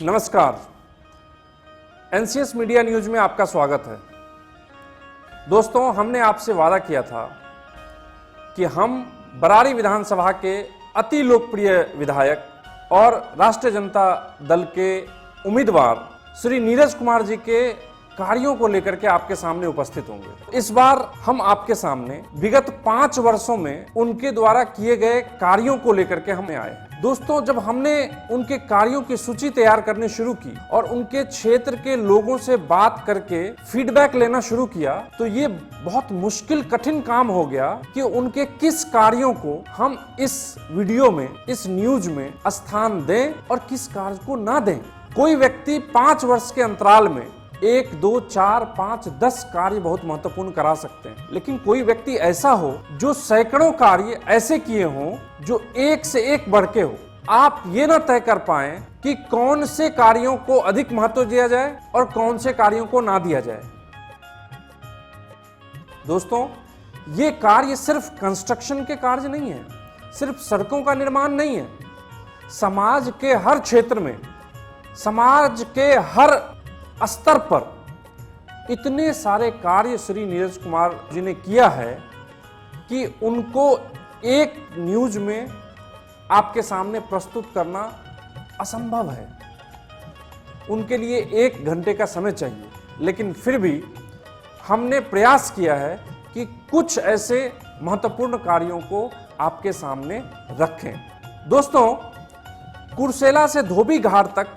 नमस्कार, NCS media news में आपका स्वागत है। दोस्तों, हमने आपसे वादा किया था कि हम बरारी विधानसभा के अति लोकप्रिय विधायक और राष्ट्रीय जनता दल के उम्मीदवार श्री नीरज कुमार जी के कार्यों को लेकर के आपके सामने उपस्थित होंगे। इस बार हम आपके सामने विगत 5 वर्षों में उनके द्वारा किए गए कार्यों को लेकर के हमें आए हैं। दोस्तों, जब हमने उनके कार्यों की सूची तैयार करनी शुरू की और उनके क्षेत्र के लोगों से बात करके फीडबैक लेना शुरू किया, तो ये बहुत मुश्किल कठिन काम हो गया कि उनके किस कार्यों को हम इस वीडियो में, इस न्यूज में स्थान दें और किस कार्य को ना दें। कोई व्यक्ति 5 वर्ष के अंतराल में 1, 2, 4, 5, 10 कार्य बहुत महत्वपूर्ण करा सकते हैं, लेकिन कोई व्यक्ति ऐसा हो जो सैकड़ों कार्य ऐसे किए हों जो एक से एक बढ़ के हो। आप ये ना तय कर पाए कि कौन से कार्यों को अधिक महत्व दिया जाए और कौन से कार्यों को ना दिया जाए। दोस्तों, ये कार्य सिर्फ कंस्ट्रक्शन के कार्य नहीं है, सिर्फ सड़कों का निर्माण नहीं है। समाज के हर क्षेत्र में, समाज के हर स्तर पर इतने सारे कार्य श्री नीरज कुमार जी ने किया है कि उनको एक न्यूज में आपके सामने प्रस्तुत करना असंभव है। उनके लिए 1 घंटे का समय चाहिए, लेकिन फिर भी हमने प्रयास किया है कि कुछ ऐसे महत्वपूर्ण कार्यों को आपके सामने रखें। दोस्तों, कुर्सेला से धोबी घाट तक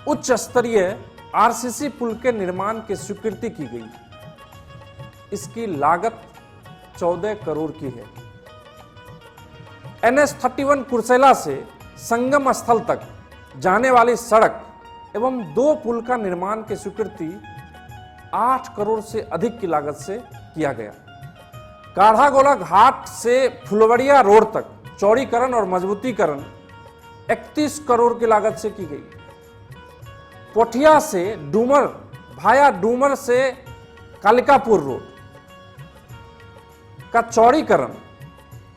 उच्च स्तरीय आरसीसी पुल के निर्माण की स्वीकृति की गई। इसकी लागत 14 करोड़ की है। NH-31 कुर्सेला से संगम स्थल तक जाने वाली सड़क एवं 2 पुल का निर्माण की स्वीकृति 8 करोड़ से अधिक की लागत से किया गया। काढ़ागोला घाट से फुलवड़िया रोड तक चौड़ीकरण और मजबूतीकरण 31 करोड़ की लागत से की गई। पोठिया से डूमर भाया डूमर से कालिकापुर रोड का चौड़ीकरण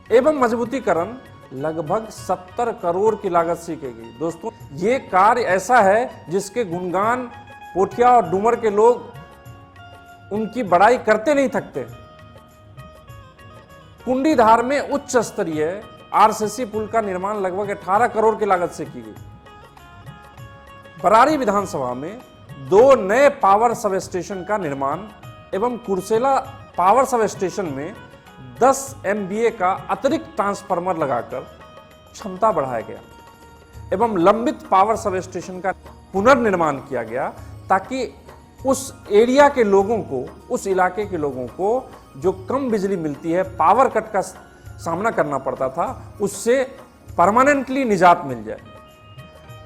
एवं मजबूतीकरण लगभग 70 करोड़ की लागत से की गई। दोस्तों, ये कार्य ऐसा है जिसके गुणगान पोठिया और डूमर के लोग उनकी बड़ाई करते नहीं थकते। कुंडीधार में उच्च स्तरीय आरसीसी पुल का निर्माण लगभग 18 करोड़ की लागत से की गई। बरारी विधानसभा में 2 नए पावर सब स्टेशन का निर्माण एवं कुर्सेला पावर सब स्टेशन में 10 MVA का अतिरिक्त ट्रांसफार्मर लगाकर क्षमता बढ़ाया गया एवं लंबित पावर सब स्टेशन का पुनर्निर्माण किया गया, ताकि उस एरिया के लोगों को, उस इलाके के लोगों को जो कम बिजली मिलती है, पावर कट का सामना करना पड़ता था, उससे परमानेंटली निजात मिल जाए।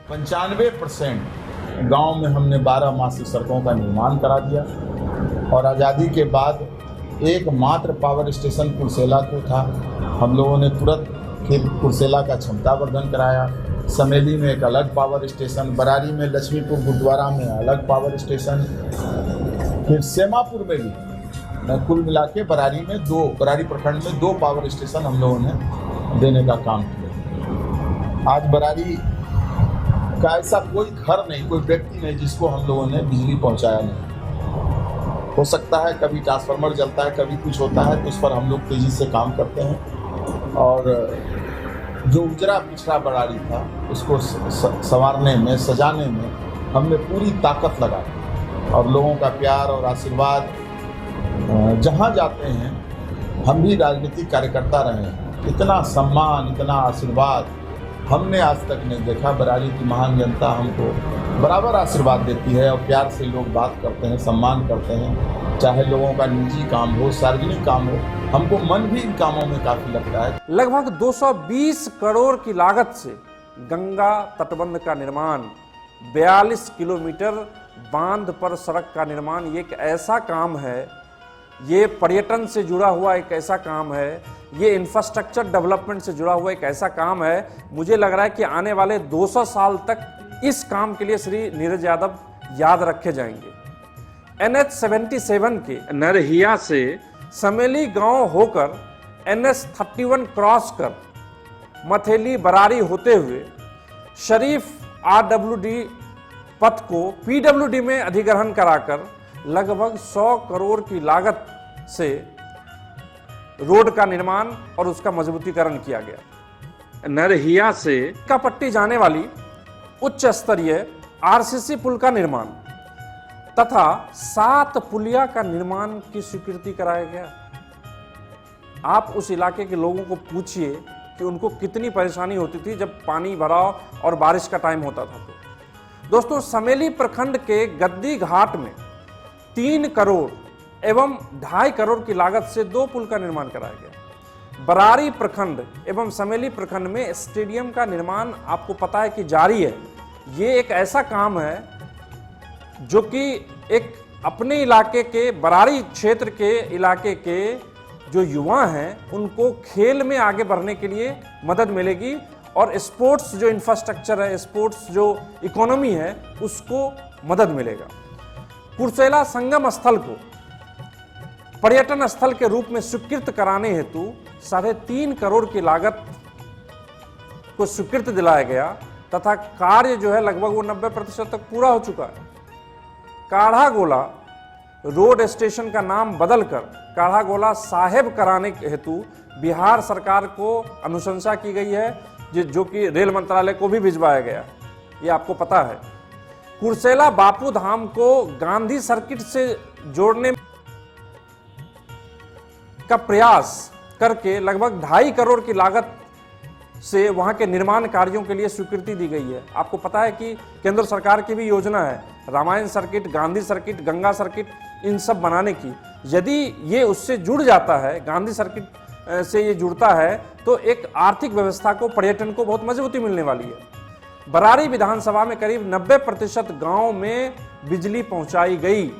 95% गांव में हमने 12 मासिक सड़कों का निर्माण करा दिया और आज़ादी के बाद एकमात्र पावर स्टेशन कुर्सेला को था। हम लोगों ने तुरंत कुर्सेला का क्षमता वर्धन कराया। समेली में एक अलग पावर स्टेशन, बरारी में लक्ष्मीपुर गुरुद्वारा में अलग पावर स्टेशन, फिर सेमापुर में भी, कुल मिला के बरारी प्रखंड में 2 पावर स्टेशन हम लोगों ने देने का काम किया। आज बरारी का ऐसा कोई घर नहीं, कोई व्यक्ति नहीं जिसको हम लोगों ने बिजली पहुंचाया नहीं। हो सकता है कभी ट्रांसफार्मर जलता है, कभी कुछ होता है, तो उस पर हम लोग तेजी से काम करते हैं और जो उजरा पिछड़ा बरारी था उसको संवारने में, सजाने में हमने पूरी ताकत लगाई और लोगों का प्यार और आशीर्वाद जहाँ जाते हैं, हम भी राजनीतिक कार्यकर्ता रहे हैं, इतना सम्मान, इतना आशीर्वाद हमने आज तक नहीं देखा। बरारी की महान जनता हमको बराबर आशीर्वाद देती है और प्यार से लोग बात करते हैं, सम्मान करते हैं, चाहे लोगों का निजी काम हो, सार्वजनिक काम हो, हमको मन भी इन कामों में काफ़ी लगता है। लगभग 220 करोड़ की लागत से गंगा तटबंध का निर्माण, 42 किलोमीटर बांध पर सड़क का निर्माण, ये एक ऐसा काम है, ये पर्यटन से जुड़ा हुआ एक ऐसा काम है, ये इंफ्रास्ट्रक्चर डेवलपमेंट से जुड़ा हुआ एक ऐसा काम है। मुझे लग रहा है कि आने वाले 200 साल तक इस काम के लिए श्री नीरज यादव याद रखे जाएंगे। NH-77 के नरहिया से समेली गांव होकर NH-31 क्रॉस कर मथेली बरारी होते हुए शरीफ RWD पथ को पीडब्ल्यूडी में अधिग्रहण कराकर लगभग 100 करोड़ की लागत से रोड का निर्माण और उसका मजबूतीकरण किया गया। नरहिया से कापट्टी जाने वाली उच्च स्तरीय आरसीसी पुल का निर्माण तथा 7 पुलिया का निर्माण की स्वीकृति कराया गया। आप उस इलाके के लोगों को पूछिए कि उनको कितनी परेशानी होती थी जब पानी भराव और बारिश का टाइम होता था। तो दोस्तों, समेली प्रखंड के गद्दी घाट में 3 करोड़ एवं 2.5 करोड़ की लागत से 2 पुल का निर्माण कराया गया। बरारी प्रखंड एवं समेली प्रखंड में स्टेडियम का निर्माण आपको पता है कि जारी है। ये एक ऐसा काम है जो कि एक अपने इलाके के बरारी क्षेत्र के इलाके के जो युवा हैं उनको खेल में आगे बढ़ने के लिए मदद मिलेगी और स्पोर्ट्स जो इंफ्रास्ट्रक्चर है, स्पोर्ट्स जो इकोनॉमी है, उसको मदद मिलेगा। कुर्सेला संगम स्थल को पर्यटन स्थल के रूप में स्वीकृत कराने हेतु 3.5 करोड़ की लागत को स्वीकृत दिलाया गया तथा कार्य जो है लगभग वो 90% तक पूरा हो चुका है। काढ़ा गोला रोड स्टेशन का नाम बदलकर काढ़ा गोला साहेब कराने हेतु बिहार सरकार को अनुशंसा की गई है, जो कि रेल मंत्रालय को भी भिजवाया गया, ये आपको पता है। कुर्सेला बापू धाम को गांधी सर्किट से जोड़ने का प्रयास करके लगभग 2.5 करोड़ की लागत से वहां के निर्माण कार्यों के लिए स्वीकृति दी गई है। आपको पता है कि केंद्र सरकार की भी योजना है Ramayana circuit, Gandhi circuit, Ganga circuit, इन सब बनाने की। यदि ये उससे जुड़ जाता है, गांधी सर्किट से ये जुड़ता है, तो एक आर्थिक व्यवस्था को, पर्यटन को बहुत मजबूती मिलने वाली है। बरारी विधानसभा में करीब 90% गांव में बिजली पहुंचाई गई।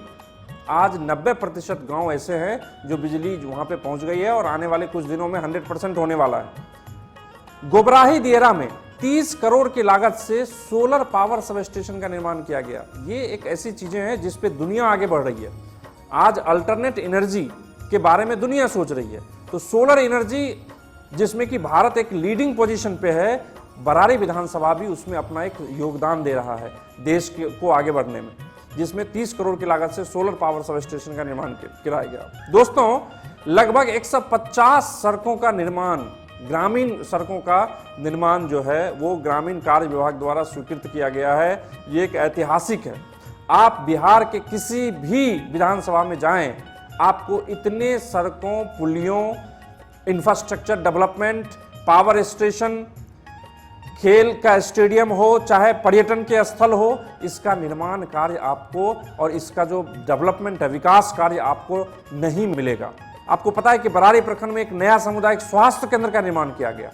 आज 90% गांव ऐसे हैं जो बिजली वहां पे पहुंच गई है और आने वाले कुछ दिनों में 100% होने वाला है। गोबराही दियरा में 30 करोड़ की लागत से सोलर पावर सब स्टेशन का निर्माण किया गया। ये एक ऐसी चीजें हैं जिस पे दुनिया आगे बढ़ रही है। आज अल्टरनेट एनर्जी के बारे में दुनिया सोच रही है, तो सोलर एनर्जी जिसमें कि भारत एक लीडिंग पोजीशन पे है, बरारी विधानसभा भी उसमें अपना एक योगदान दे रहा है देश को आगे बढ़ने में, जिसमें 30 करोड़ की लागत से सोलर पावर सब स्टेशन का निर्माण कराया गया। दोस्तों, लगभग 150 सड़कों का निर्माण, ग्रामीण सड़कों का निर्माण जो है वो ग्रामीण कार्य विभाग द्वारा स्वीकृत किया गया है। ये एक ऐतिहासिक है। आप बिहार के किसी भी विधानसभा में जाएं, आपको इतने सड़कों, पुलियों, इंफ्रास्ट्रक्चर डेवलपमेंट, पावर स्टेशन, खेल का स्टेडियम हो, चाहे पर्यटन के स्थल हो, इसका निर्माण कार्य आपको और इसका जो डेवलपमेंट है, विकास कार्य आपको नहीं मिलेगा। आपको पता है कि बरारी प्रखंड में एक नया सामुदायिक स्वास्थ्य केंद्र का निर्माण किया गया।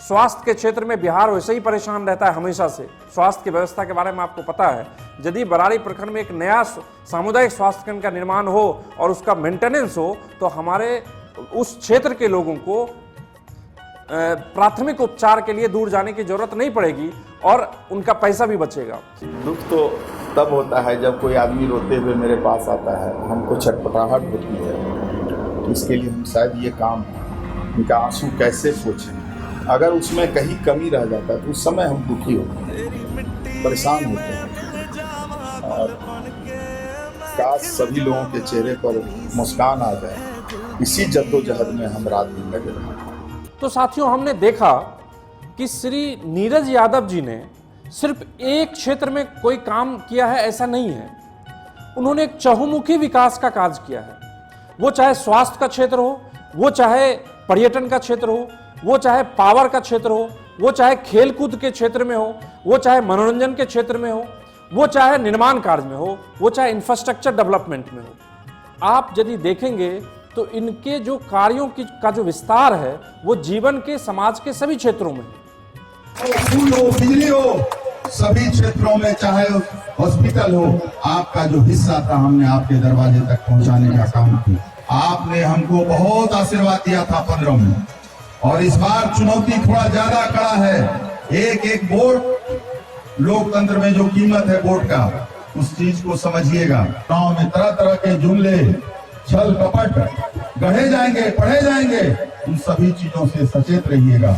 स्वास्थ्य के क्षेत्र में बिहार वैसे ही परेशान रहता है हमेशा से। स्वास्थ्य की व्यवस्था के बारे में आपको पता है। यदि बरारी प्रखंड में एक नया सामुदायिक स्वास्थ्य केंद्र का निर्माण हो और उसका मेंटेनेंस हो, तो हमारे उस क्षेत्र के लोगों को प्राथमिक उपचार के लिए दूर जाने की जरूरत नहीं पड़ेगी और उनका पैसा भी बचेगा। दुख तो तब होता है जब कोई आदमी रोते हुए मेरे पास आता है, हमको छटपटाहट होती है। तो इसके लिए हम शायद ये काम, उनका आंसू कैसे पोंछें। अगर उसमें कहीं कमी रह जाता है तो उस समय हम दुखी होते हैं, परेशान होते हैं और काश सभी लोगों के चेहरे पर मुस्कान आ जाए। इसी जद्दोजहद में हम रात दिन लगे रहे। तो साथियों, हमने देखा कि श्री नीरज यादव जी ने सिर्फ एक क्षेत्र में कोई काम किया है ऐसा नहीं है। उन्होंने एक चहुमुखी विकास का कार्य किया है। वो चाहे स्वास्थ्य का क्षेत्र हो, वो चाहे पर्यटन का क्षेत्र हो, वो चाहे पावर का क्षेत्र हो, वो चाहे खेलकूद के क्षेत्र में हो, वो चाहे मनोरंजन के क्षेत्र में हो, वो चाहे निर्माण कार्य में हो, वो चाहे इंफ्रास्ट्रक्चर डेवलपमेंट में हो। आप यदि देखेंगे तो इनके जो कार्यों का जो विस्तार है वो जीवन के, समाज के सभी क्षेत्रों में, फूल हो, बिजली हो, सभी क्षेत्रों में, चाहे हॉस्पिटल हो, आपका जो हिस्सा था हमने आपके दरवाजे तक पहुंचाने का काम किया। आपने हमको बहुत आशीर्वाद दिया था 15 में, और इस बार चुनौती थोड़ा ज्यादा कड़ा है। एक एक वोट, लोकतंत्र में जो कीमत है वोट का, उस चीज को समझिएगा। गांव में तरह तरह के जुमले, छल कपट गढ़े जाएंगे, पढ़े जाएंगे, उन सभी चीजों से सचेत रहिएगा।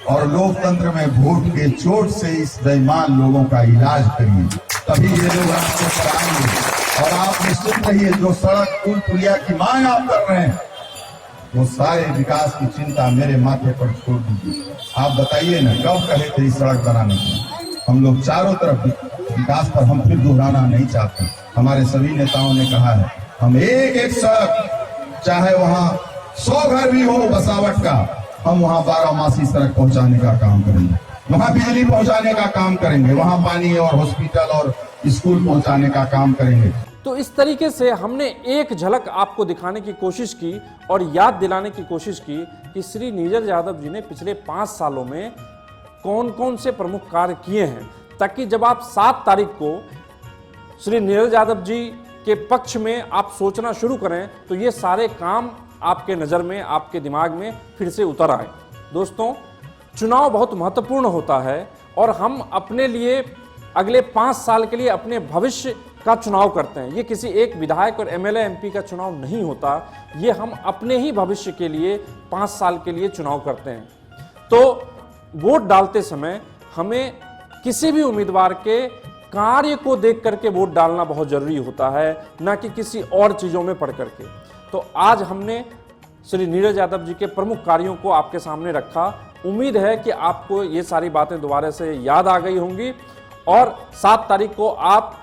और लोकतंत्र में वोट के चोट से इस बेईमान लोगों का इलाज करिए, तभी ये लोग आपको कराएंगे। और आप निश्चित रहिए, जो सड़क पुल पुलिया की मांग आप कर रहे हैं, वो सारे विकास की चिंता मेरे माथे पर छोड़ दीजिए। आप बताइए ना, कब कहे थे इस सड़क बनाने को? हम लोग चारों तरफ विकास पर हम फिर दोहराना नहीं चाहते। हमारे सभी नेताओं ने कहा है, हम एक एक सड़क, चाहे वहाँ 100 घर भी हो बसावट का, हम वहाँ 12 सड़क पहुंचाने का काम करेंगे, वहाँ बिजली पहुंचाने का काम करेंगे, वहाँ पानी और हॉस्पिटल और स्कूल पहुंचाने का काम करेंगे। तो इस तरीके से हमने एक झलक आपको दिखाने की कोशिश की और याद दिलाने की कोशिश की कि श्री नीरज यादव जी ने पिछले 5 सालों में कौन कौन से प्रमुख कार्य किए हैं, ताकि जब आप 7 तारीख को श्री नीरज यादव जी के पक्ष में आप सोचना शुरू करें तो ये सारे काम आपके नज़र में, आपके दिमाग में फिर से उतर आए। दोस्तों, चुनाव बहुत महत्वपूर्ण होता है और हम अपने लिए अगले 5 साल के लिए अपने भविष्य का चुनाव करते हैं। ये किसी एक विधायक और एमएलए एमपी का चुनाव नहीं होता, ये हम अपने ही भविष्य के लिए 5 साल के लिए चुनाव करते हैं। तो वोट डालते समय हमें किसी भी उम्मीदवार के कार्य को देख करके वोट डालना बहुत जरूरी होता है, ना कि किसी और चीज़ों में पढ़ करके। तो आज हमने श्री नीरज यादव जी के प्रमुख कार्यों को आपके सामने रखा। उम्मीद है कि आपको ये सारी बातें दोबारा से याद आ गई होंगी और 7 तारीख को आप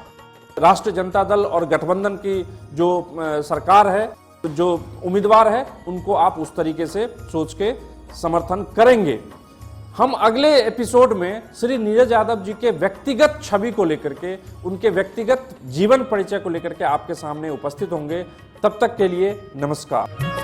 राष्ट्रीय जनता दल और गठबंधन की जो सरकार है, जो उम्मीदवार है, उनको आप उस तरीके से सोच के समर्थन करेंगे। हम अगले एपिसोड में श्री नीरज यादव जी के व्यक्तिगत छवि को लेकर के, उनके व्यक्तिगत जीवन परिचय को लेकर के आपके सामने उपस्थित होंगे। तब तक के लिए नमस्कार।